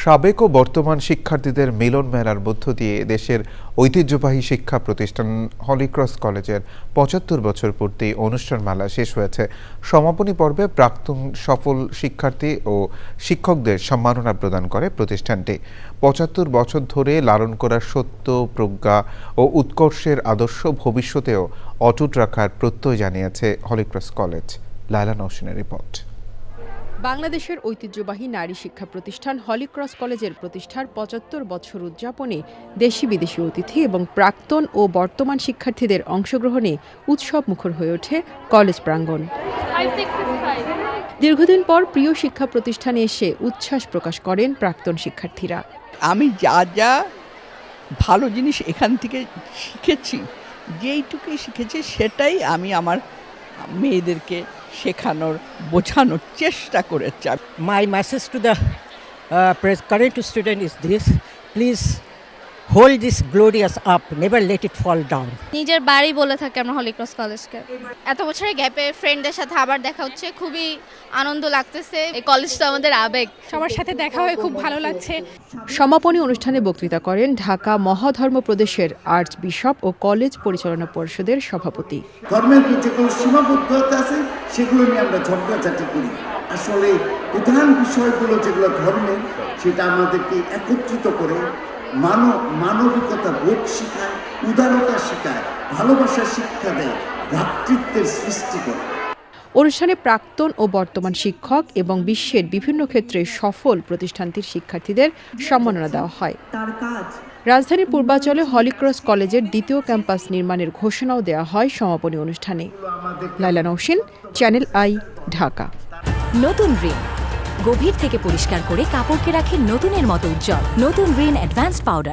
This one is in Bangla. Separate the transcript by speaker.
Speaker 1: সাবেক ও বর্তমান শিক্ষার্থীদের মিলন মেলার মধ্য দিয়ে দেশের ঐতিহ্যবাহী শিক্ষা প্রতিষ্ঠান হলিক্রস কলেজের ৭৫ বছর পূর্তি অনুষ্ঠানমালা শেষ হয়েছে। সমাপনী পর্বে প্রাক্তন সফল শিক্ষার্থী ও শিক্ষকদের সম্মাননা প্রদান করে প্রতিষ্ঠানটি। ৭৫ বছর ধরে লালন করা সত্য, প্রজ্ঞা ও উৎকর্ষের আদর্শ ভবিষ্যতেও অটুট রাখার প্রত্যয় জানিয়েছে হলিক্রস কলেজ। লায়লা নওশিনের রিপোর্ট।
Speaker 2: বাংলাদেশের ঐতিহ্যবাহী নারী শিক্ষা প্রতিষ্ঠান হলিক্রস কলেজের প্রতিষ্ঠার ৭৫ বছর উদযাপনে দেশি বিদেশি অতিথি এবং প্রাক্তন ও বর্তমান শিক্ষার্থীদের অংশগ্রহণে উৎসব মুখর হয়ে ওঠে কলেজ প্রাঙ্গণ। দীর্ঘদিন পর প্রিয় শিক্ষা প্রতিষ্ঠানে এসে উচ্ছ্বাস প্রকাশ করেন প্রাক্তন শিক্ষার্থীরা।
Speaker 3: আমি যা যা ভালো জিনিস এখান থেকে শিখেছি, যেইটুকুই শিখেছি সেটাই আমি আমার মেয়েদেরকে শেখানোর, বোঝানোর চেষ্টা করেছি।
Speaker 4: My message to the current student is this: please hold this glorious up, never let it fall down.
Speaker 5: নিজের বাড়ি বলে থাকি আমরা হলিক্রস কলেজকে। এত বছরের গ্যাপে ফ্রেন্ডদের সাথে আবার দেখা হচ্ছে, খুবই আনন্দ লাগতেছে। এই কলেজটা আমাদের আবেগ,
Speaker 6: সবার সাথে দেখা হয়ে খুব ভালো লাগছে।
Speaker 2: সমাপনী অনুষ্ঠানে বক্তৃতা করেন ঢাকা মহাধর্ম প্রদেশের আর্চ বিশপ ও কলেজ পরিচালনা পরিষদের সভাপতি।
Speaker 7: ধর্মের যেগুলো সীমাবদ্ধতা আছে সেগুলো নিয়ে আমরা ঝগড়াঝাটি করি। আসলে প্রধান বিষয়গুলো যেগুলো ধর্মের, সেটা আমাদেরকে একত্রিত করে মানবিকতা বোধ শেখায়, উদারতা শেখায়, ভালোবাসার শিক্ষা দেয়, ভ্রাতৃত্বের সৃষ্টি করে।
Speaker 2: অনুষ্ঠানে প্রাক্তন ও বর্তমান শিক্ষক এবং বিশ্বের বিভিন্ন ক্ষেত্রে সফল প্রতিষ্ঠানটির শিক্ষার্থীদের সম্মাননা দেওয়া হয়। রাজধানীর পূর্বাঞ্চলে হলিক্রস কলেজের দ্বিতীয় ক্যাম্পাস নির্মাণের ঘোষণাও দেওয়া হয় সমাপনী অনুষ্ঠানে। Laila Nowshin, channel I, Dhaka.
Speaker 8: নতুন রিন গভীর থেকে পরিষ্কার করে কাপড়কে রাখে নতুনের মতো উজ্জ্বল। নতুন রিন অ্যাডভান্সড পাউডার।